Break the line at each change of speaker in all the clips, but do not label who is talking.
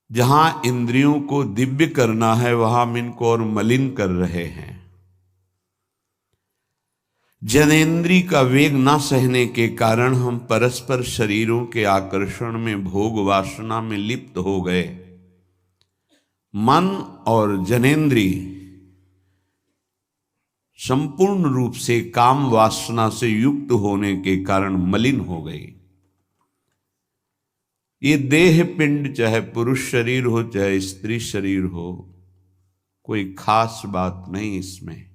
जहां इंद्रियों को दिव्य करना है वहां हम इनको और मलिन कर रहे हैं। जनेन्द्रिय का वेग न सहने के कारण हम परस्पर शरीरों के आकर्षण में भोग वासना में लिप्त हो गए। मन और जनेन्द्रिय संपूर्ण रूप से काम वासना से युक्त होने के कारण मलिन हो गई। ये देह पिंड चाहे पुरुष शरीर हो चाहे स्त्री शरीर हो, कोई खास बात नहीं इसमें।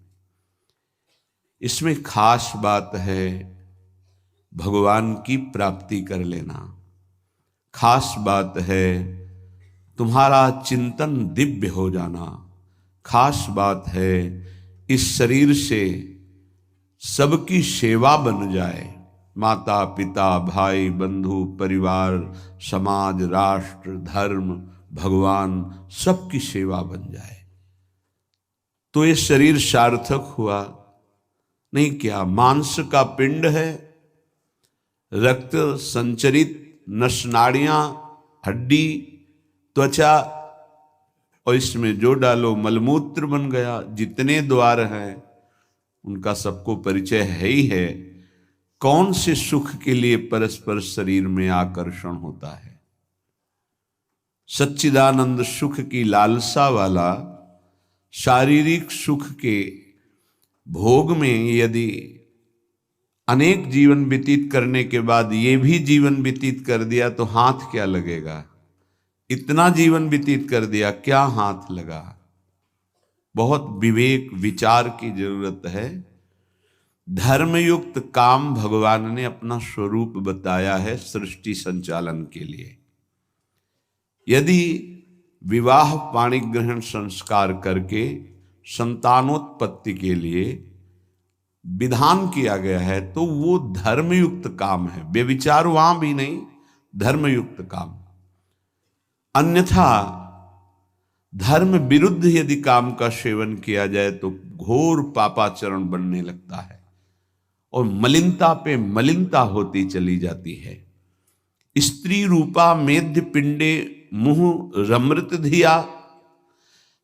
इसमें खास बात है भगवान की प्राप्ति कर लेना। खास बात है तुम्हारा चिंतन दिव्य हो जाना। खास बात है इस शरीर से सबकी सेवा बन जाए। माता पिता भाई बंधु परिवार समाज राष्ट्र धर्म भगवान सबकी सेवा बन जाए तो ये शरीर सार्थक हुआ। नहीं क्या मांस का पिंड है, रक्त संचरित नसनाड़ियां हड्डी त्वचा और इसमें जो डालो मलमूत्र बन गया। जितने द्वार हैं उनका सबको परिचय है ही है। कौन से सुख के लिए परस्पर शरीर में आकर्षण होता है? सच्चिदानंद सुख की लालसा वाला शारीरिक सुख के भोग में यदि अनेक जीवन व्यतीत करने के बाद ये भी जीवन व्यतीत कर दिया तो हाथ क्या लगेगा? इतना जीवन व्यतीत कर दिया, क्या हाथ लगा? बहुत विवेक विचार की जरूरत है। धर्मयुक्त काम भगवान ने अपना स्वरूप बताया है सृष्टि संचालन के लिए। यदि विवाह पाणिग्रहण संस्कार करके संतानोत्पत्ति के लिए विधान किया गया है तो वो धर्मयुक्त काम है। व्यभिचार वहां भी नहीं, धर्मयुक्त काम। अन्यथा धर्म विरुद्ध यदि काम का सेवन किया जाए तो घोर पापाचरण बनने लगता है और मलिनता पे मलिनता होती चली जाती है। स्त्री रूपा मेध्य पिंडे मुंह रमृत धिया।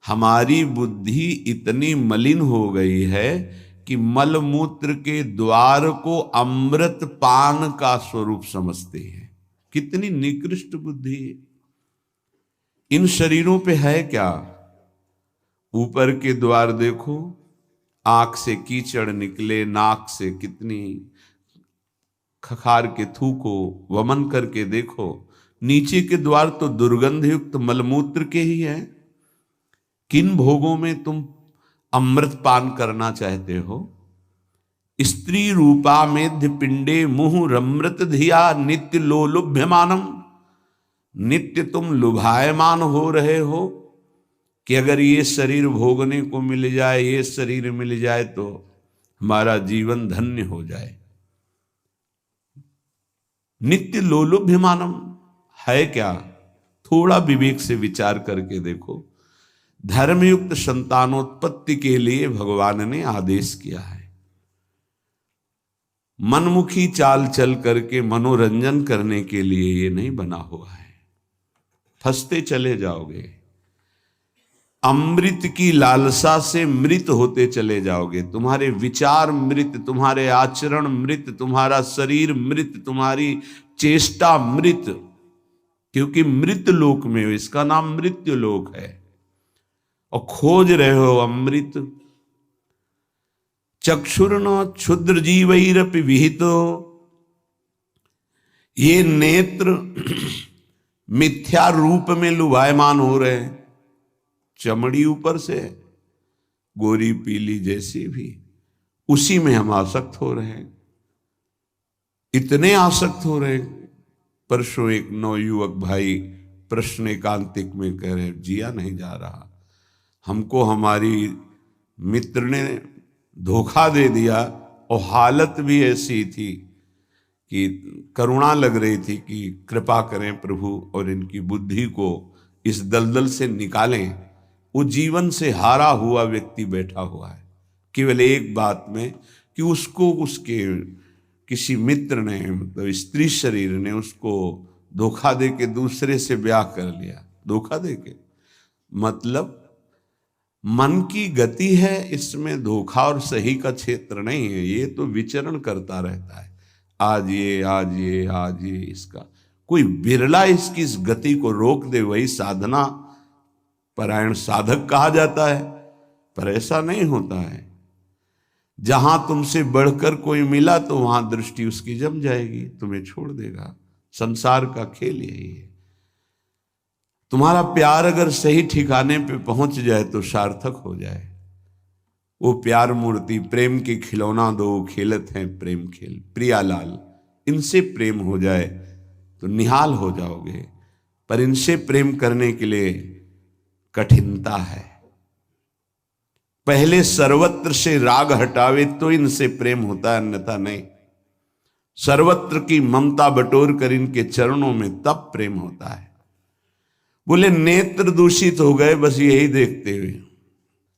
हमारी बुद्धि इतनी मलिन हो गई है कि मलमूत्र के द्वार को अमृत पान का स्वरूप समझते हैं। कितनी निकृष्ट बुद्धि है। इन शरीरों पे है क्या? ऊपर के द्वार देखो, आंख से कीचड़ निकले, नाक से कितनी खखार के थूको, वमन करके देखो। नीचे के द्वार तो दुर्गंध युक्त मलमूत्र के ही है। किन भोगों में तुम अमृत पान करना चाहते हो? स्त्री रूपा मेध्य पिंडे मुहु रमृत धिया नित्य लोलुभ्यमानम। नित्य तुम लुभायमान हो रहे हो कि अगर ये शरीर भोगने को मिल जाए, ये शरीर मिल जाए तो हमारा जीवन धन्य हो जाए। नित्य लोलुभ्यमानम है क्या? थोड़ा विवेक से विचार करके देखो। धर्मयुक्त संतानोत्पत्ति के लिए भगवान ने आदेश किया है। मनमुखी चाल चल करके मनोरंजन करने के लिए ये नहीं बना हुआ है। फंसते चले जाओगे। अमृत की लालसा से मृत होते चले जाओगे। तुम्हारे विचार मृत, तुम्हारे आचरण मृत, तुम्हारा शरीर मृत, तुम्हारी चेष्टा मृत। क्योंकि मृत लोक में हो, इसका नाम मृत्यु लोक है और खोज रहे हो अमृत। चक्षुर्न क्षुद्र जीवैरपि विहितो। ये नेत्र मिथ्या रूप में लुभायमान हो रहे हैं। चमड़ी ऊपर से गोरी पीली जैसी भी, उसी में हम आसक्त हो रहे हैं। इतने आसक्त हो रहे हैं। परसों एक नवयुवक भाई प्रश्न एकांतिक में कह रहे, जिया नहीं जा रहा, हमको हमारी मित्र ने धोखा दे दिया और हालत भी ऐसी थी कि करुणा लग रही थी कि कृपा करें प्रभु और इनकी बुद्धि को इस दलदल से निकालें। वो जीवन से हारा हुआ व्यक्ति बैठा हुआ है केवल एक बात में कि उसको उसके किसी मित्र ने, मतलब स्त्री शरीर ने उसको धोखा दे के दूसरे से ब्याह कर लिया। धोखा देके मतलब मन की गति है, इसमें धोखा और सही का क्षेत्र नहीं है। ये तो विचरण करता रहता है, आज ये आज ये आज ये। इसका कोई बिरला इसकी इस गति को रोक दे, वही साधना परायण साधक कहा जाता है। पर ऐसा नहीं होता है। जहां तुमसे बढ़कर कोई मिला तो वहां दृष्टि उसकी जम जाएगी, तुम्हें छोड़ देगा। संसार का खेल यही है। तुम्हारा प्यार अगर सही ठिकाने पे पहुंच जाए तो सार्थक हो जाए। वो प्यार मूर्ति प्रेम के खिलौना दो खेलत हैं प्रेम खेल, प्रियालाल, इनसे प्रेम हो जाए तो निहाल हो जाओगे। पर इनसे प्रेम करने के लिए कठिनता है। पहले सर्वत्र से राग हटावे तो इनसे प्रेम होता है, अन्यथा नहीं। सर्वत्र की ममता बटोर कर इनके चरणों में तब प्रेम होता है। बोले नेत्र दूषित हो गए बस यही देखते हुए।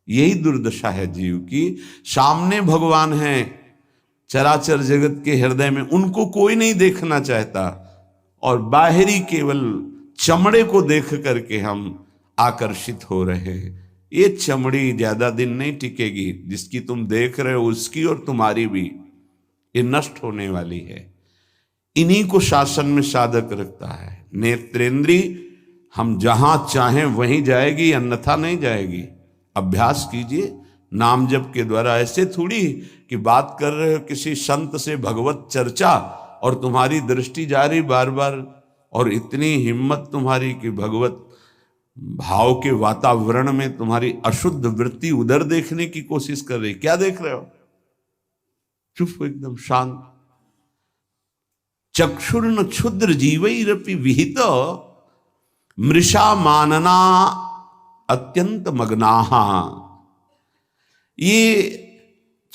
यही दुर्दशा है जीव की। सामने भगवान है चराचर जगत के हृदय में, उनको कोई नहीं देखना चाहता, और बाहरी केवल चमड़े को देख करके हम आकर्षित हो रहे हैं। ये चमड़ी ज्यादा दिन नहीं टिकेगी, जिसकी तुम देख रहे हो उसकी और तुम्हारी भी, ये नष्ट होने वाली है। इन्हीं को शासन में साधक रखता है। नेत्रेंद्री हम जहां चाहें वहीं जाएगी, अन्यथा नहीं जाएगी। अभ्यास कीजिए नाम जप के द्वारा। ऐसे थोड़ी कि बात कर रहे हो किसी संत से भगवत चर्चा और तुम्हारी दृष्टि जा रही बार बार, और इतनी हिम्मत तुम्हारी कि भगवत भाव के वातावरण में तुम्हारी अशुद्ध वृत्ति उधर देखने की कोशिश कर रही। क्या देख रहे हो? चुप, एकदम शांत। चक्षुर्न क्षुद्र जीवैरपि विहित मृषा मानना अत्यंत मग्नाहा। ये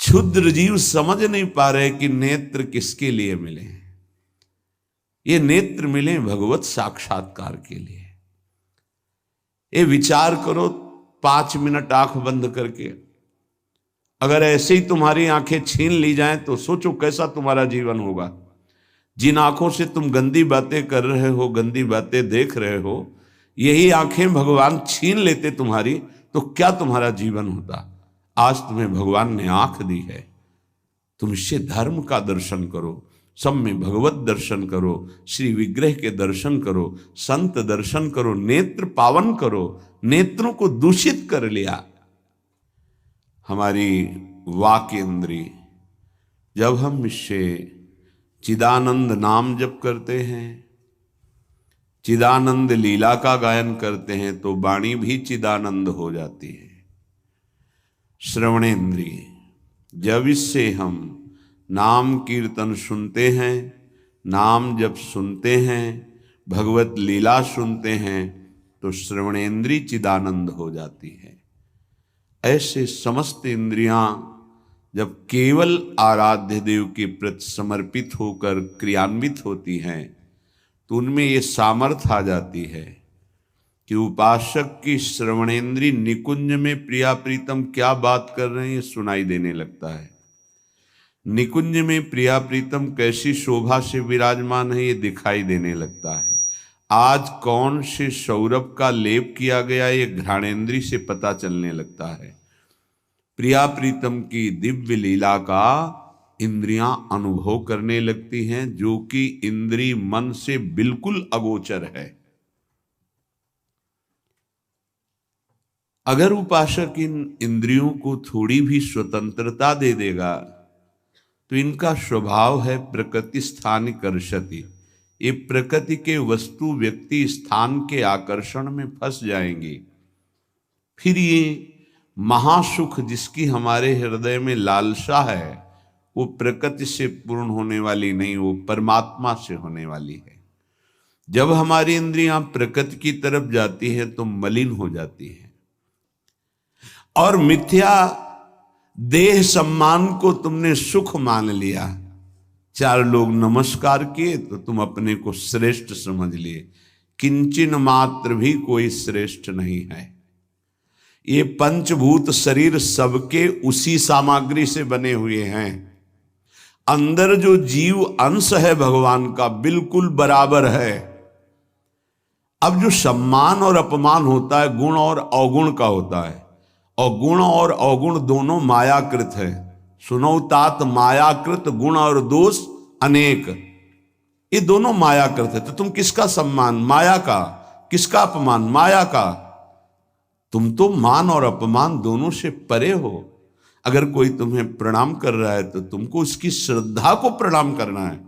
क्षुद्र जीव समझ नहीं पा रहे कि नेत्र किसके लिए मिले। ये नेत्र मिले भगवत साक्षात्कार के लिए। ये विचार करो 5 मिनट आंख बंद करके, अगर ऐसे ही तुम्हारी आंखें छीन ली जाएं तो सोचो कैसा तुम्हारा जीवन होगा। जिन आंखों से तुम गंदी बातें कर रहे हो, गंदी बातें देख रहे हो, यही आंखें भगवान छीन लेते तुम्हारी, तो क्या तुम्हारा जीवन होता। आज तुम्हें भगवान ने आंख दी है, तुम इससे धर्म का दर्शन करो, सब में भगवत दर्शन करो, श्री विग्रह के दर्शन करो, संत दर्शन करो, नेत्र पावन करो। नेत्रों को दूषित कर लिया। हमारी वाक इंद्री, जब हम इससे चिदानंद नाम जप करते हैं, चिदानंद लीला का गायन करते हैं, तो वाणी भी चिदानंद हो जाती है। श्रवणेन्द्रिय, जब इससे हम नाम कीर्तन सुनते हैं, नाम जब सुनते हैं, भगवत लीला सुनते हैं, तो श्रवणेन्द्रिय चिदानंद हो जाती है। ऐसे समस्त इंद्रियां जब केवल आराध्य देव के प्रति समर्पित होकर क्रियान्वित होती हैं, तो उनमें ये सामर्थ्य आ जाती है कि उपासक की श्रवणेन्द्रिय निकुंज में प्रिया प्रीतम क्या बात कर रहे हैं ये सुनाई देने लगता है। निकुंज में प्रिया प्रीतम कैसी शोभा से विराजमान है ये दिखाई देने लगता है। आज कौन से सौरभ का लेप किया गया ये घ्राणेन्द्रिय से पता चलने लगता है। प्रिया प्रीतम की दिव्य लीला का इंद्रियां अनुभव करने लगती हैं, जो कि इंद्रिय मन से बिल्कुल अगोचर है। अगर उपासक इन इंद्रियों को थोड़ी भी स्वतंत्रता दे देगा, तो इनका स्वभाव है प्रकृति स्थान कर्षति। ये प्रकृति के वस्तु व्यक्ति स्थान के आकर्षण में फंस जाएंगी। फिर ये महासुख जिसकी हमारे हृदय में लालसा है, वो प्रकृति से पूर्ण होने वाली नहीं, वो परमात्मा से होने वाली है। जब हमारी इंद्रियां प्रकृति की तरफ जाती हैं तो मलिन हो जाती हैं, और मिथ्या देह सम्मान को तुमने सुख मान लिया। 4 लोग नमस्कार किए तो तुम अपने को श्रेष्ठ समझ लिए। किंचन मात्र भी कोई श्रेष्ठ नहीं है। ये पंचभूत शरीर सबके उसी सामग्री से बने हुए हैं। अंदर जो जीव अंश है भगवान का बिल्कुल बराबर है। अब जो सम्मान और अपमान होता है गुण और अवगुण का होता है, और गुण और अवगुण दोनों मायाकृत है। सुनो तात मायाकृत गुण और दोष अनेक, ये दोनों मायाकृत है। तो तुम किसका सम्मान? माया का। किसका अपमान? माया का। तुम तो मान और अपमान दोनों से परे हो। अगर कोई तुम्हें प्रणाम कर रहा है तो तुमको उसकी श्रद्धा को प्रणाम करना है।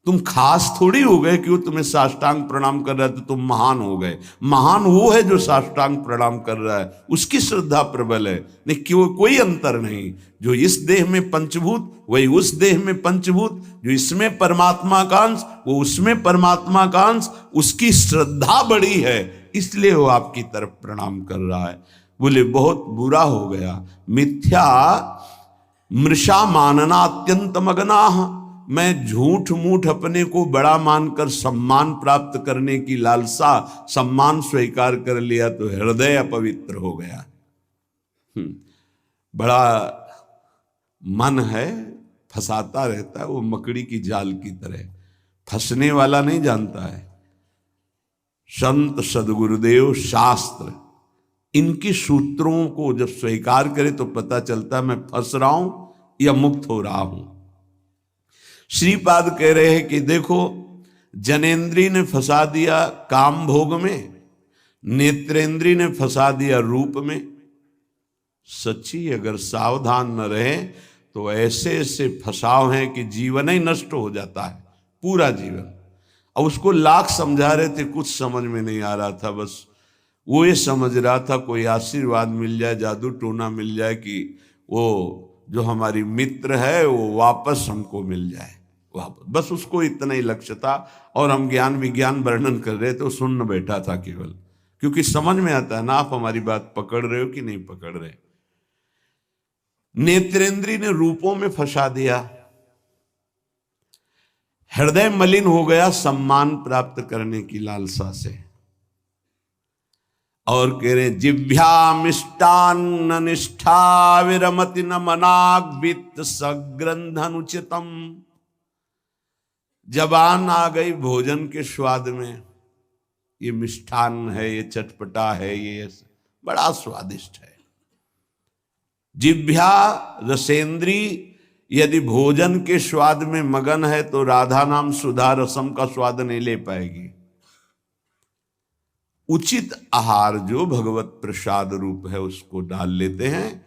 तुम खास थोड़ी हो गए कि वो तुम्हें साष्टांग प्रणाम कर रहा है तो तुम महान हो गए। महान वो है जो साष्टांग प्रणाम कर रहा है, उसकी श्रद्धा प्रबल है। नहीं क्यों, कोई अंतर नहीं। जो इस देह में पंचभूत वही उस देह में पंचभूत, जो इसमें परमात्मा का अंश वो उसमें परमात्मा का अंश, उसकी श्रद्धा बड़ी है इसलिए वो आपकी तरफ प्रणाम कर रहा है। बोले बहुत बुरा हो गया। मिथ्या मृषा मानना अत्यंत मगनाह, मैं झूठ मूठ अपने को बड़ा मानकर सम्मान प्राप्त करने की लालसा, सम्मान स्वीकार कर लिया तो हृदय अपवित्र हो गया। बड़ा मन है, फंसाता रहता है, वो मकड़ी की जाल की तरह, फंसने वाला नहीं जानता है। संत सदगुरुदेव शास्त्र इनकी सूत्रों को जब स्वीकार करे तो पता चलता है मैं फंस रहा हूं या मुक्त हो रहा हूं। श्रीपाद कह रहे हैं कि देखो, जनेन्द्री ने फंसा दिया काम भोग में, नेत्रेंद्री ने फंसा दिया रूप में। सच्ची अगर सावधान न रहे तो ऐसे ऐसे फंसाव हैं कि जीवन ही नष्ट हो जाता है, पूरा जीवन। अब उसको लाख समझा रहे थे, कुछ समझ में नहीं आ रहा था। बस वो ये समझ रहा था कोई आशीर्वाद मिल जाए, जादू टोना मिल जाए कि वो जो हमारी मित्र है वो वापस हमको मिल जाए वापस। बस उसको इतना ही लक्ष्य था। और हम ज्ञान विज्ञान वर्णन कर रहे थे, सुन बैठा था केवल, क्योंकि समझ में आता है ना आप हमारी बात पकड़ रहे हो कि नहीं पकड़ रहे। नेत्रेंद्री ने रूपों में फंसा दिया, हृदय मलिन हो गया सम्मान प्राप्त करने की लालसा से। और कह रहे जिभ्या मिष्टान्न निष्ठा विरमति न मनाग वित्त सग्रंथनुचितम। जबान आ गई भोजन के स्वाद में, ये मिष्ठान्न है, ये चटपटा है, ये बड़ा स्वादिष्ट है। जिभ्या रसेंद्री यदि भोजन के स्वाद में मगन है तो राधा नाम सुधा रसम का स्वाद नहीं ले पाएगी। उचित आहार जो भगवत प्रसाद रूप है उसको डाल लेते हैं,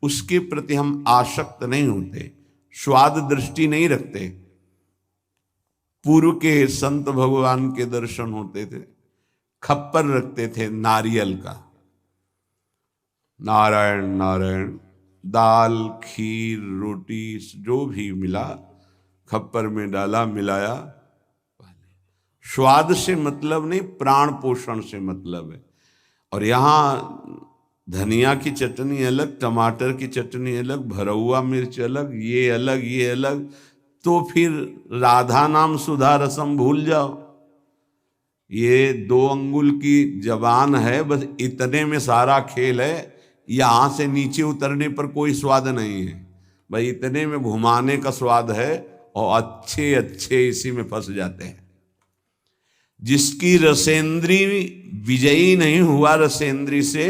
उसके प्रति हम आसक्त नहीं होते, स्वाद दृष्टि नहीं रखते। पूर्व के संत भगवान के दर्शन होते थे, खप्पर रखते थे नारियल का, नारायण नारायण, दाल खीर रोटी जो भी मिला खप्पर में डाला मिलाया। स्वाद से मतलब नहीं, प्राण पोषण से मतलब है। और यहाँ धनिया की चटनी अलग, टमाटर की चटनी अलग, भरौआ मिर्च अलग, ये अलग ये अलग, तो फिर राधा नाम सुधा रसम भूल जाओ। ये 2 अंगुल की जबान है, बस इतने में सारा खेल है। यहाँ से नीचे उतरने पर कोई स्वाद नहीं है भाई, इतने में घुमाने का स्वाद है। और अच्छे अच्छे इसी में फंस जाते हैं। जिसकी रसेंद्री विजयी नहीं हुआ रसेंद्री से,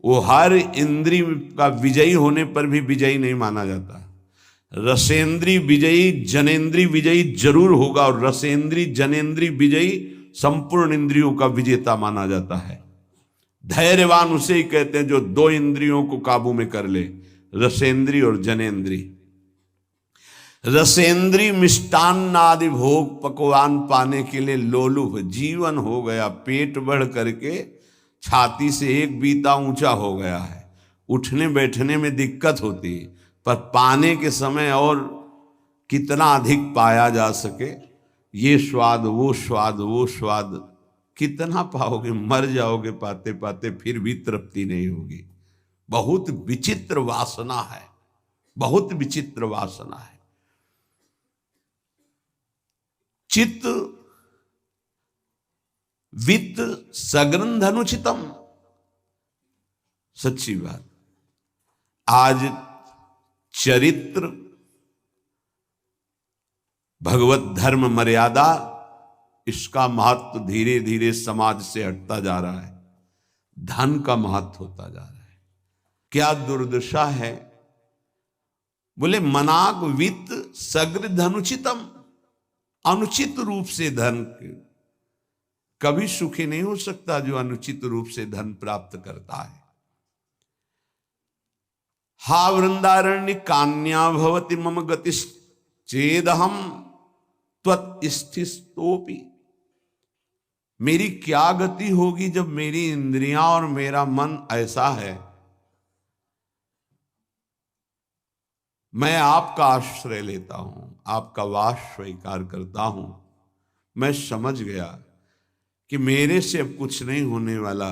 वो हर इंद्री का विजयी होने पर भी विजयी नहीं माना जाता। रसेंद्री विजयी जनेन्द्री विजयी जरूर होगा, और रसेंद्री जनेन्द्री विजयी संपूर्ण इंद्रियों का विजेता माना जाता है। धैर्यवान उसे ही कहते हैं जो 2 इंद्रियों को काबू में कर ले, रसेंद्री और जनेन्द्री। रसेंद्री मिष्टान्न आदि भोग पकवान पाने के लिए लोलुप जीवन हो गया, पेट बढ़ करके छाती से 1 बीता ऊंचा हो गया है। उठने बैठने में दिक्कत होती है, पर पाने के समय और कितना अधिक पाया जा सके, ये स्वाद वो स्वाद वो स्वाद कितना पाओगे, मर जाओगे पाते पाते, फिर भी तृप्ति नहीं होगी। बहुत विचित्र वासना है, बहुत विचित्र वासना है। चित्त वित्त सग्रंथ अनुचितम, सच्ची बात। आज चरित्र भगवत धर्म मर्यादा इसका महत्व धीरे धीरे समाज से हटता जा रहा है, धन का महत्व होता जा रहा है। क्या दुर्दशा है। बोले मनाग वित्त सग्र धनुचितम, अनुचित रूप से धन कभी सुखी नहीं हो सकता जो अनुचित रूप से धन प्राप्त करता है। हा वृंदारण्य कान्या भवति मम गतिश्चेदहम त्वत्स्थितोपि, मेरी क्या गति होगी जब मेरी इंद्रियां और मेरा मन ऐसा है। मैं आपका आश्रय लेता हूं, आपका वास स्वीकार करता हूं। मैं समझ गया कि मेरे से अब कुछ नहीं होने वाला,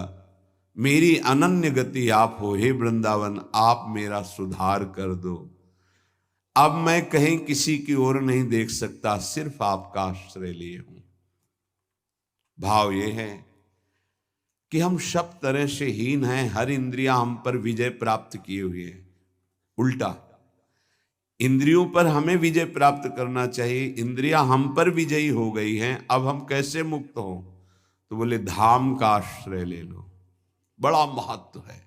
मेरी अनन्य गति आप हो। हे वृंदावन, आप मेरा सुधार कर दो। अब मैं कहीं किसी की ओर नहीं देख सकता, सिर्फ आपका आश्रय लिए हूं। भाव यह है कि हम सब तरह से हीन हैं, हर इंद्रियां हम पर विजय प्राप्त किए हुए हैं। उल्टा इंद्रियों पर हमें विजय प्राप्त करना चाहिए, इंद्रियां हम पर विजयी हो गई हैं। अब हम कैसे मुक्त हो। तो बोले धाम का आश्रय ले लो, बड़ा महत्व है।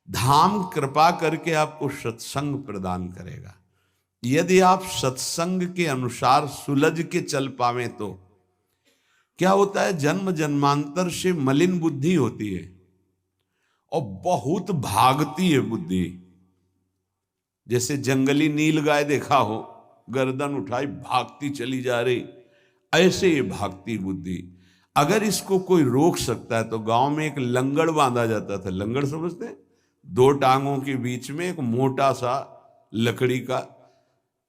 धाम कृपा करके आपको सत्संग प्रदान करेगा। यदि आप सत्संग के अनुसार सुलझ के चल पावे तो क्या होता है, जन्म जन्मांतर से मलिन बुद्धि होती है और बहुत भागती है बुद्धि। जैसे जंगली नील गाय देखा हो, गर्दन उठाई भागती चली जा रही, ऐसे ये भागती बुद्धि। अगर इसको कोई रोक सकता है तो गांव में एक लंगड़ बांधा जाता था। लंगड़ समझते हैं, दो टांगों के बीच में एक मोटा सा लकड़ी का।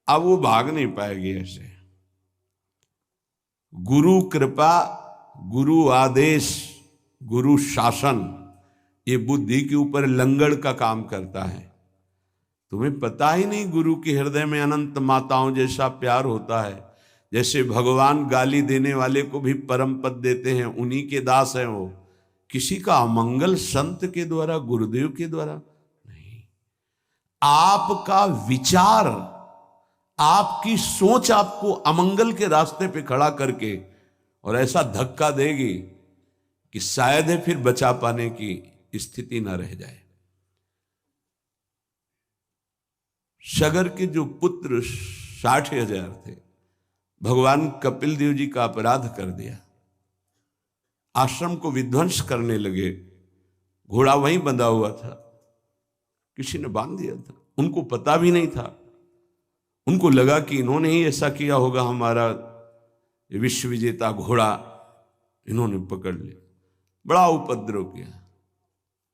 अब वो भाग नहीं पाएगी ऐसे। गुरु कृपा, गुरु आदेश, गुरु शासन, ये बुद्धि के ऊपर लंगड़ का काम करता है। तुम्हें पता ही नहीं गुरु के हृदय में अनंत माताओं जैसा प्यार होता है। जैसे भगवान गाली देने वाले को भी परम पद देते हैं, उन्हीं के दास हैं वो। किसी का अमंगल संत के द्वारा, गुरुदेव के द्वारा नहीं। आपका विचार, आपकी सोच आपको अमंगल के रास्ते पे खड़ा करके और ऐसा धक्का देगी कि शायद है फिर बचा पाने की स्थिति ना रह जाए। सगर के जो पुत्र 60,000 थे, भगवान कपिल देव जी का अपराध कर दिया, आश्रम को विध्वंस करने लगे। घोड़ा वहीं बंधा हुआ था, किसी ने बांध दिया था, उनको पता भी नहीं था। उनको लगा कि इन्होंने ही ऐसा किया होगा, हमारा विश्व विजेता घोड़ा इन्होंने पकड़ लिया। बड़ा उपद्रव किया।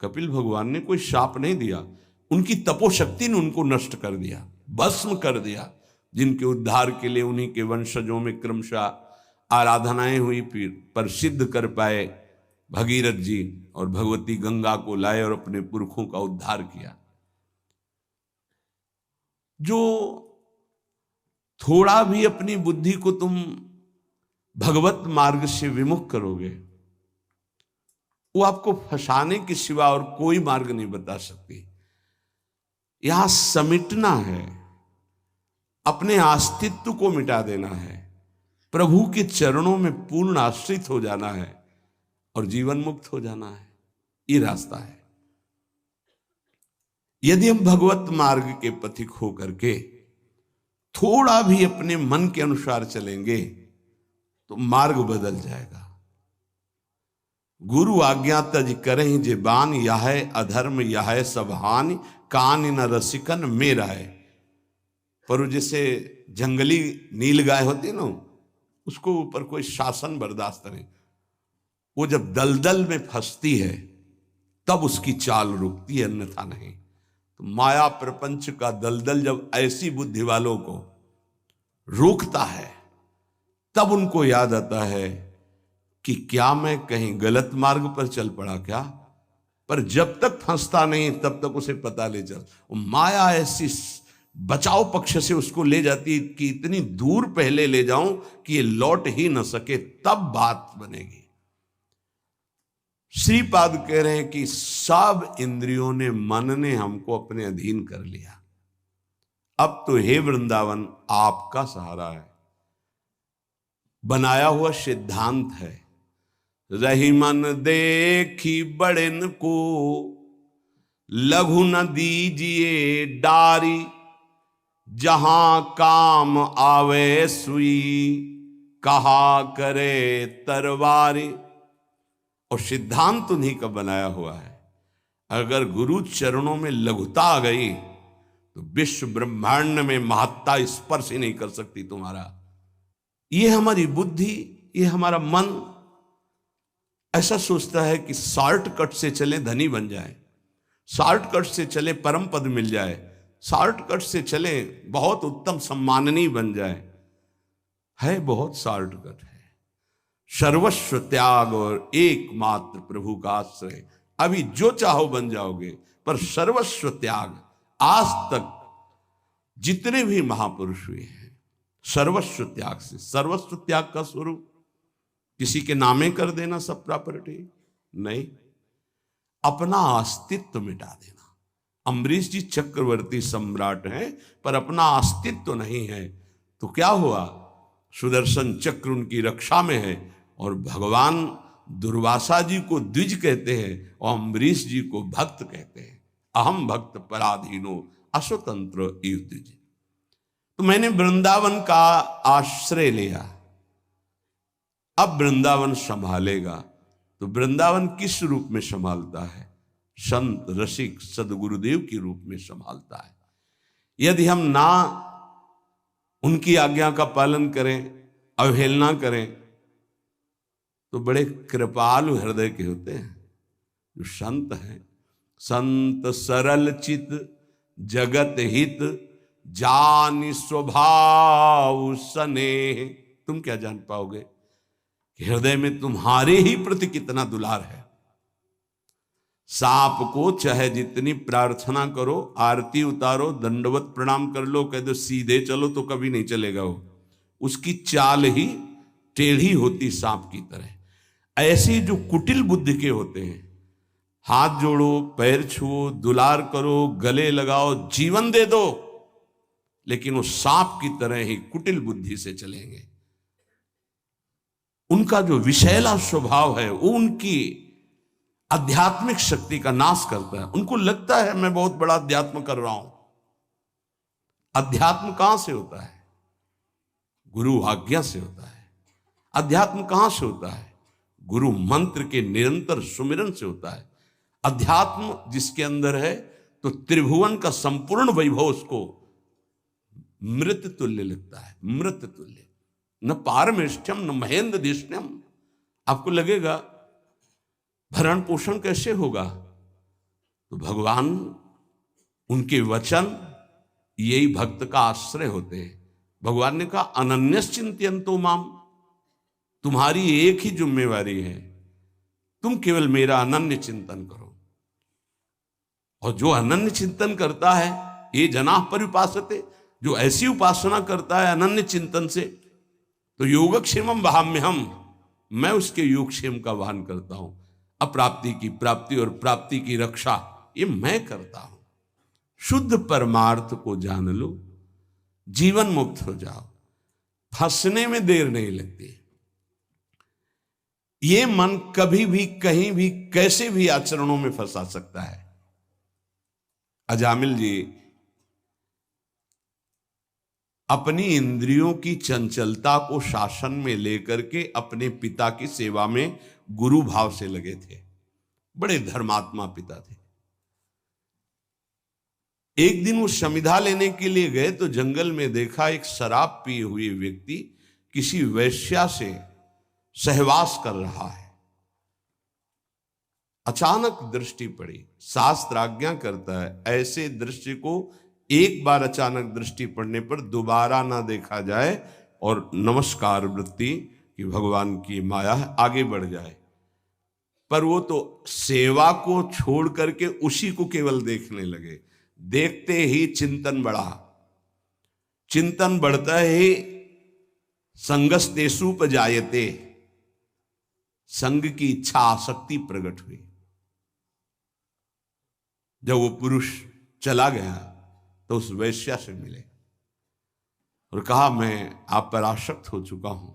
कपिल भगवान ने कोई शाप नहीं दिया, उनकी तपोशक्ति ने उनको नष्ट कर दिया, भस्म कर दिया। जिनके उद्धार के लिए उन्हीं के वंशजों में क्रमशः आराधनाएं हुई, फिर पर सिद्ध कर पाए भगीरथ जी और भगवती गंगा को लाए और अपने पुरखों का उद्धार किया। जो थोड़ा भी अपनी बुद्धि को तुम भगवत मार्ग से विमुख करोगे, वो आपको फंसाने के सिवा और कोई मार्ग नहीं बता सकती। यहां समिटना है, अपने अस्तित्व को मिटा देना है, प्रभु के चरणों में पूर्ण आश्रित हो जाना है और जीवन मुक्त हो जाना है। ये रास्ता है। यदि हम भगवत मार्ग के पथिक हो करके थोड़ा भी अपने मन के अनुसार चलेंगे तो मार्ग बदल जाएगा। गुरु आज्ञा तज करहि जे बान, यह अधर्म यह सब हानि, कान न रसिकन मेरा है। पर जैसे जंगली नील गाय होती है ना, उसको ऊपर कोई शासन बर्दाश्त नहीं। वो जब दलदल में फंसती है तब उसकी चाल रुकती है, अन्यथा नहीं। तो माया प्रपंच का दलदल जब ऐसी बुद्धि वालों को रोकता है, तब उनको याद आता है कि क्या मैं कहीं गलत मार्ग पर चल पड़ा क्या। पर जब तक फंसता नहीं तब तक उसे पता ले चल। माया ऐसी बचाव पक्ष से उसको ले जाती कि इतनी दूर पहले ले जाऊं कि ये लौट ही न सके, तब बात बनेगी। श्रीपाद कह रहे हैं कि सब इंद्रियों ने, मन ने हमको अपने अधीन कर लिया। अब तो हे वृंदावन आपका सहारा है। बनाया हुआ सिद्धांत है। रही मन देखी बड़ेन को, लघु न दीजिए डारी, जहां काम आवे सुई, कहा करे तरवारी। और सिद्धांत उन्हीं का बनाया हुआ है। अगर गुरु चरणों में लघुता आ गई तो विश्व ब्रह्मांड में महत्ता स्पर्श ही नहीं कर सकती तुम्हारा। ये हमारी बुद्धि, ये हमारा मन ऐसा सोचता है कि शॉर्टकट से चले धनी बन जाए, शॉर्टकट से चले परम पद मिल जाए, शॉर्टकट से चले बहुत उत्तम सम्माननीय बन जाए। है बहुत शॉर्टकट है। सर्वस्व त्याग और एकमात्र प्रभु का आश्रय। अभी जो चाहो बन जाओगे, पर सर्वस्व त्याग। आज तक जितने भी महापुरुष हुए हैं सर्वस्व त्याग से। सर्वस्व त्याग का स्वरूप किसी के नामे कर देना सब प्रॉपर्टी नहीं, अपना अस्तित्व मिटा देना। अम्बरीश जी चक्रवर्ती सम्राट हैं पर अपना अस्तित्व नहीं है, तो क्या हुआ? सुदर्शन चक्र उनकी रक्षा में है और भगवान दुर्वासा जी को द्विज कहते हैं और अम्बरीश जी को भक्त कहते हैं। अहम भक्त पराधीनो अस्वतंत्र इव द्विज। तो मैंने वृंदावन का आश्रय लिया, अब वृंदावन संभालेगा। तो वृंदावन किस रूप में संभालता है? संत रसिक सदगुरुदेव के रूप में संभालता है। यदि हम ना उनकी आज्ञा का पालन करें, अवहेलना करें, तो बड़े कृपालु हृदय के होते हैं जो संत हैं। संत सरल चित जगत हित, जानि स्वभाव स्नेह। तुम क्या जान पाओगे कि हृदय में तुम्हारे ही प्रति कितना दुलार है। सांप को चाहे जितनी प्रार्थना करो, आरती उतारो, दंडवत प्रणाम कर लो, कह दो सीधे चलो तो कभी नहीं चलेगा वो। उसकी चाल ही टेढ़ी होती सांप की तरह। ऐसे जो कुटिल बुद्धि के होते हैं, हाथ जोड़ो, पैर छुओ, दुलार करो, गले लगाओ, जीवन दे दो, लेकिन वो सांप की तरह ही कुटिल बुद्धि से चलेंगे। उनका जो विषैला स्वभाव है वो उनकी आध्यात्मिक शक्ति का नाश करता है। उनको लगता है मैं बहुत बड़ा अध्यात्म कर रहा हूं। अध्यात्म कहां से होता है? गुरु आज्ञा से होता है। अध्यात्म कहां से होता है? गुरु मंत्र के निरंतर सुमिरन से होता है। अध्यात्म जिसके अंदर है तो त्रिभुवन का संपूर्ण वैभव उसको मृत तुल्य लगता है। मृत तुल्य, न पारमेष्ठ्यम न महेंद्र दिष्ण्यम। आपको लगेगा भरण पोषण कैसे होगा? तो भगवान, उनके वचन यही भक्त का आश्रय होते हैं। भगवान ने कहा अनन्यश्चिंत्यन्तो माम, तुम्हारी एक ही जिम्मेवारी है, तुम केवल मेरा अनन्य चिंतन करो। और जो अनन्य चिंतन करता है, ये जनाः पर्युपासते, जो ऐसी उपासना करता है अनन्य चिंतन से, तो योगक्षेमम वहाम्यहम, मैं उसके योगक्षेम का वहन करता हूं। अप्राप्ति की प्राप्ति और प्राप्ति की रक्षा ये मैं करता हूं। शुद्ध परमार्थ को जान लो, जीवन मुक्त हो जाओ, फंसने में देर नहीं लगती। ये मन कभी भी कहीं भी कैसे भी आचरणों में फंसा सकता है। अजामिल जी अपनी इंद्रियों की चंचलता को शासन में लेकर के अपने पिता की सेवा में गुरु भाव से लगे थे। बड़े धर्मात्मा पिता थे। एक दिन वो समिधा लेने के लिए गए तो जंगल में देखा एक शराब पिए हुए व्यक्ति किसी वैश्या से सहवास कर रहा है। अचानक दृष्टि पड़ी। शास्त्र आज्ञा करता है ऐसे दृश्य को एक बार अचानक दृष्टि पड़ने पर दोबारा ना देखा जाए और नमस्कार वृत्ति कि भगवान की माया है, आगे बढ़ जाए। पर वो तो सेवा को छोड़ करके उसी को केवल देखने लगे। देखते ही चिंतन बढ़ा। चिंतन बढ़ता ही संगस्तेषुपजायते, संग की इच्छा आसक्ति प्रकट हुई। जब वो पुरुष चला गया तो उस वैश्या से मिले और कहा मैं आप पर आसक्त हो चुका हूं,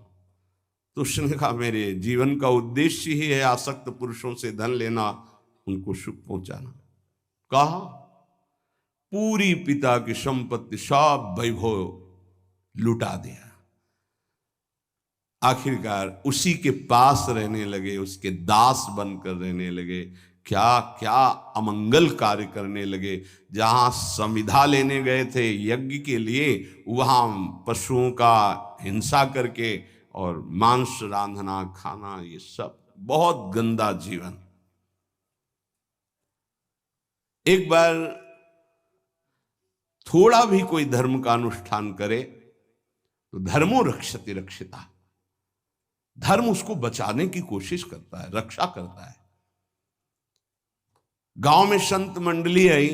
तो उसने कहा मेरे जीवन का उद्देश्य ही है आसक्त पुरुषों से धन लेना, उनको सुख पहुंचाना। कहा पूरी पिता की संपत्ति सब वैभव लुटा दिया। आखिरकार उसी के पास रहने लगे, उसके दास बनकर रहने लगे, क्या क्या अमंगल कार्य करने लगे। जहां संविदा लेने गए थे यज्ञ के लिए, वहां पशुओं का हिंसा करके और मांस रांधना खाना, ये सब बहुत गंदा जीवन। एक बार थोड़ा भी कोई धर्म का अनुष्ठान करे तो धर्मो रक्षति रक्षिता, धर्म उसको बचाने की कोशिश करता है, रक्षा करता है। गांव में संत मंडली आई,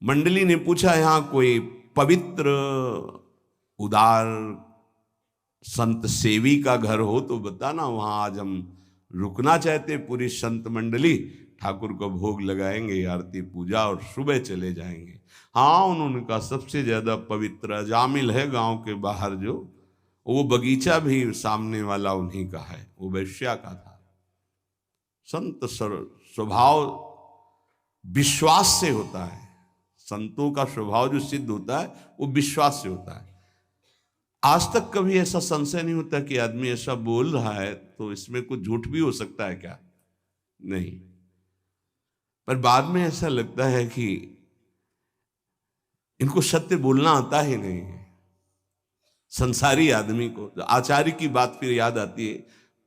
मंडली ने पूछा यहां कोई पवित्र उदार संत सेवी का घर हो तो बताना, वहां आज हम रुकना चाहते। पूरी संत मंडली ठाकुर को भोग लगाएंगे, आरती पूजा और सुबह चले जाएंगे। हाँ, उन्होंने कहा सबसे ज्यादा पवित्र अजामिल है गांव के बाहर, जो वो बगीचा भी सामने वाला उन्हीं का है, वो वैश्या का था। संत स्वभाव विश्वास से होता है, संतों का स्वभाव जो सिद्ध होता है वो विश्वास से होता है। आज तक कभी ऐसा संशय नहीं होता कि आदमी ऐसा बोल रहा है तो इसमें कुछ झूठ भी हो सकता है क्या, नहीं। पर बाद में ऐसा लगता है कि इनको सत्य बोलना आता ही नहीं है। संसारी आदमी को आचार्य की बात फिर याद आती है,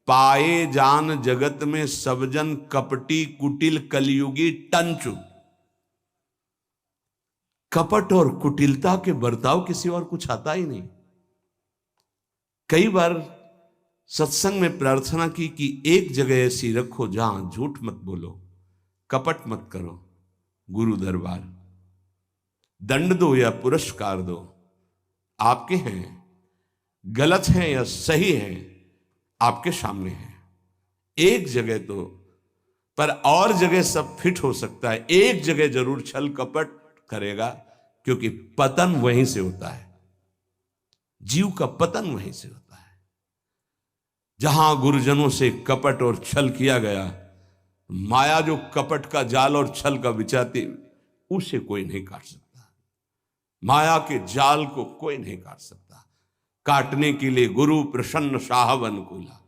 पाए जान जगत में सब जन कपटी कुटिल कलयुगी टंचु। कपट और कुटिलता के बर्ताव किसी और कुछ आता ही नहीं। कई बार सत्संग में प्रार्थना की कि एक जगह ऐसी रखो जहां झूठ मत बोलो, कपट मत करो, गुरु दरबार। दंड दो या पुरस्कार दो, आपके हैं, गलत हैं या सही हैं आपके सामने है। एक जगह तो, पर और जगह सब फिट हो सकता है, एक जगह जरूर छल कपट करेगा, क्योंकि पतन वहीं से होता है, जीव का पतन वहीं से होता है। जहां गुरुजनों से कपट और छल किया गया, माया जो कपट का जाल और छल का बिछाती, उसे कोई नहीं काट सकता। माया के जाल को कोई नहीं काट सकता। काटने के लिए गुरु प्रसन्न साहब अनुकूला।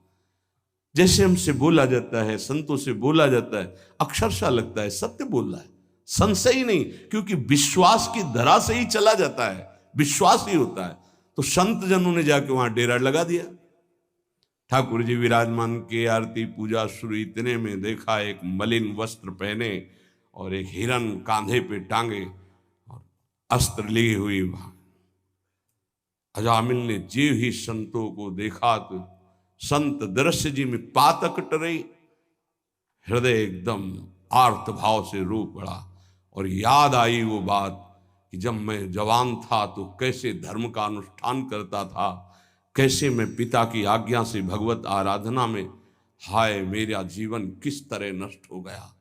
जैसे हमसे बोला जाता है, संतों से बोला जाता है, अक्षरशः लगता है सत्य बोल रहा है, संशय ही नहीं, क्योंकि विश्वास की धरा से ही चला जाता है, विश्वास ही होता है। तो संत जनों ने जाके वहां डेरा लगा दिया। ठाकुर जी विराजमान के, आरती पूजा शुरू, इतने में देखा एक मलिन वस्त्र पहने और एक हिरन कांधे पे टांगे और अस्त्र ली हुई वहां। अजामिल ने जीव ही संतों को देखा तो संत दृश्य जी में पातक टरई, हृदय एकदम आर्त भाव से रो पड़ा और याद आई वो बात कि जब मैं जवान था तो कैसे धर्म का अनुष्ठान करता था, कैसे मैं पिता की आज्ञा से भगवत आराधना में, हाय मेरा जीवन किस तरह नष्ट हो गया।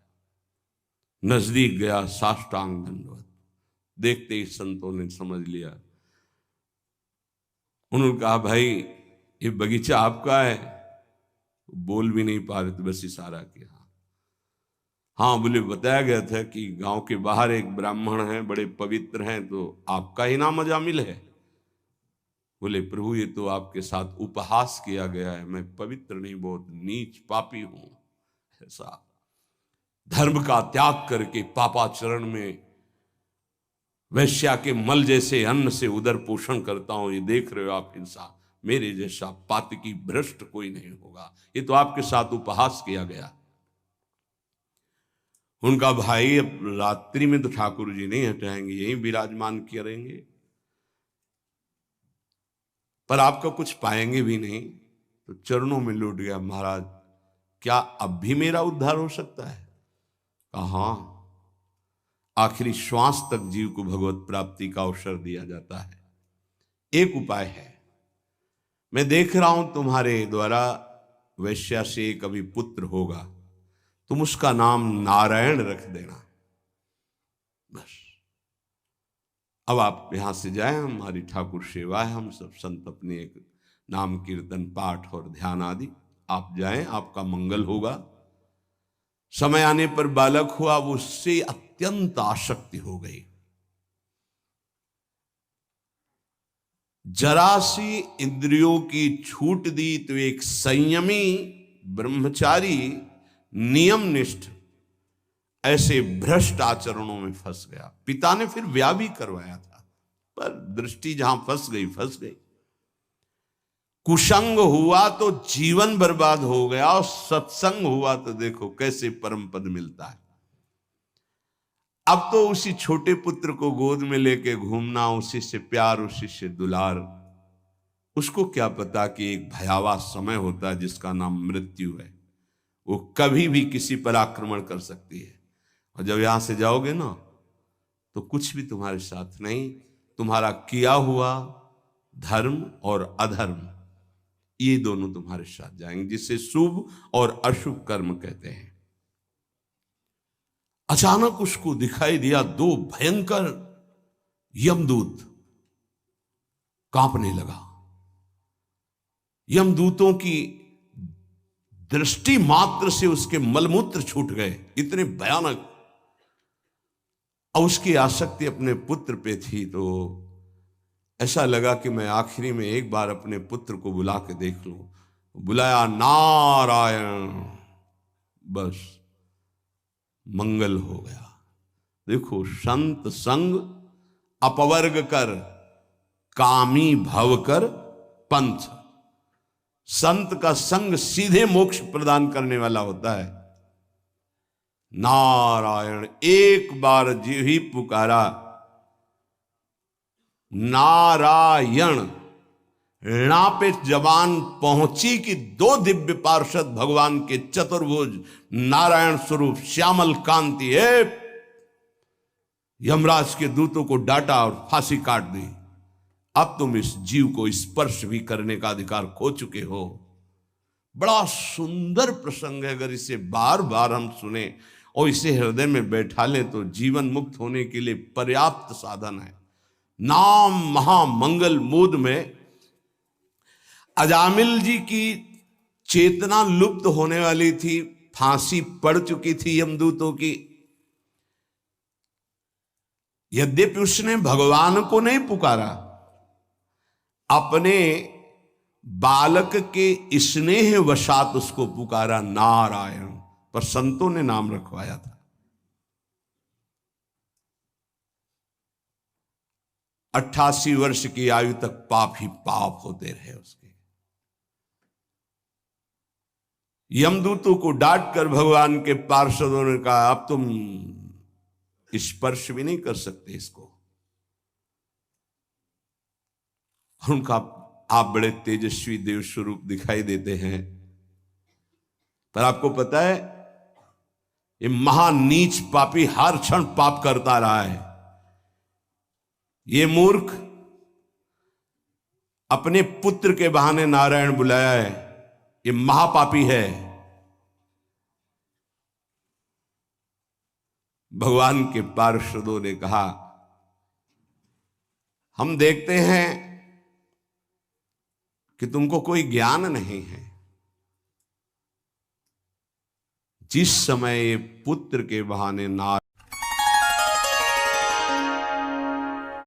नजदीक गया, साष्टांग दंडवत। देखते ही संतों ने समझ लिया। उन्होंने कहा भाई ये बगीचा आपका है। बोल भी नहीं पा रहे थे, बस इशारा किया। हाँ बोले, बताया गया था कि गांव के बाहर एक ब्राह्मण हैं, बड़े पवित्र हैं, तो आपका ही नाम अजामिल है। बोले प्रभु ये तो आपके साथ उपहास किया गया है, मैं पवित्र नहीं, बहुत नीच पापी हूं। ऐसा धर्म का त्याग करके पापाचरण में वैश्या के मल जैसे अन्न से उदर पोषण करता हूं, ये देख रहे हो आप इंसान, मेरे जैसा पातकी भ्रष्ट कोई नहीं होगा, ये तो आपके साथ उपहास किया गया। उनका भाई अब रात्रि में तो ठाकुर जी नहीं हटाएंगे, यही विराजमान करेंगे, पर आपका कुछ पाएंगे भी नहीं। तो चरणों में लौट गया, महाराज क्या अब भी मेरा उद्धार हो सकता है? कहा आखिरी श्वास तक जीव को भगवत प्राप्ति का अवसर दिया जाता है। एक उपाय है, मैं देख रहा हूं तुम्हारे द्वारा वैश्या से कभी पुत्र होगा, तुम उसका नाम नारायण रख देना, बस। अब आप यहां से जाएं, हमारी ठाकुर सेवा है, हम सब संत अपने एक नाम कीर्तन पाठ और ध्यान आदि, आप जाएं, आपका मंगल होगा। समय आने पर बालक हुआ, वो उससे अत्यंत आसक्ति हो गई। जरा सी इंद्रियों की छूट दी तो एक संयमी ब्रह्मचारी नियमनिष्ठ ऐसे भ्रष्ट आचरणों में फंस गया। पिता ने फिर ब्याह भी करवाया था, पर दृष्टि जहां फंस गई। कुसंग हुआ तो जीवन बर्बाद हो गया, और सत्संग हुआ तो देखो कैसे परम पद मिलता है। अब तो उसी छोटे पुत्र को गोद में लेके घूमना, उसी से प्यार, उसी से दुलार। उसको क्या पता कि एक भयावह समय होता है जिसका नाम मृत्यु है, वो कभी भी किसी पर आक्रमण कर सकती है। और जब यहां से जाओगे ना, तो कुछ भी तुम्हारे साथ नहीं, तुम्हारा किया हुआ धर्म और अधर्म, ये दोनों तुम्हारे साथ जाएंगे, जिसे शुभ और अशुभ कर्म कहते हैं। अचानक उसको दिखाई दिया दो भयंकर यमदूत, कांपने लगा। यमदूतों की दृष्टि मात्र से उसके मलमूत्र छूट गए, इतने भयानक। और उसकी आसक्ति अपने पुत्र पे थी, तो ऐसा लगा कि मैं आखिरी में एक बार अपने पुत्र को बुला के देख लूं। बुलाया, नारायण, बस मंगल हो गया। देखो, संत संग अपवर्ग कर, कामी भव कर पंथ। संत का संग सीधे मोक्ष प्रदान करने वाला होता है। नारायण, एक बार जी ही पुकारा, नारायण, णा पे जबान पहुंची कि दो दिव्य पार्षद भगवान के चतुर्भुज नारायण स्वरूप श्यामल कांति है, यमराज के दूतों को डांटा और फांसी काट दी। अब तुम इस जीव को स्पर्श भी करने का अधिकार खो चुके हो। बड़ा सुंदर प्रसंग है, अगर इसे बार बार हम सुने और इसे हृदय में बैठा लें तो जीवन मुक्त होने के लिए पर्याप्त साधन है। नाम महामंगल मूद में अजामिल जी की चेतना लुप्त होने वाली थी, फांसी पड़ चुकी थी यमदूतों की। यद्यपि उसने भगवान को नहीं पुकारा, अपने बालक के स्नेह वशात उसको पुकारा नारायण, पर संतों ने नाम रखवाया था। 88 वर्ष की आयु तक पाप ही पाप होते रहे उसके। यमदूतों को डांट कर भगवान के पार्षदों ने कहा, अब तुम स्पर्श भी नहीं कर सकते इसको। उनका आप बड़े तेजस्वी देव स्वरूप दिखाई देते हैं, पर आपको पता है ये महानीच पापी हर क्षण पाप करता रहा है। ये मूर्ख अपने पुत्र के बहाने नारायण बुलाया है, ये महापापी है। भगवान के पार्षदों ने कहा, हम देखते हैं कि तुमको कोई ज्ञान नहीं है। जिस समय ये पुत्र के बहाने नारायण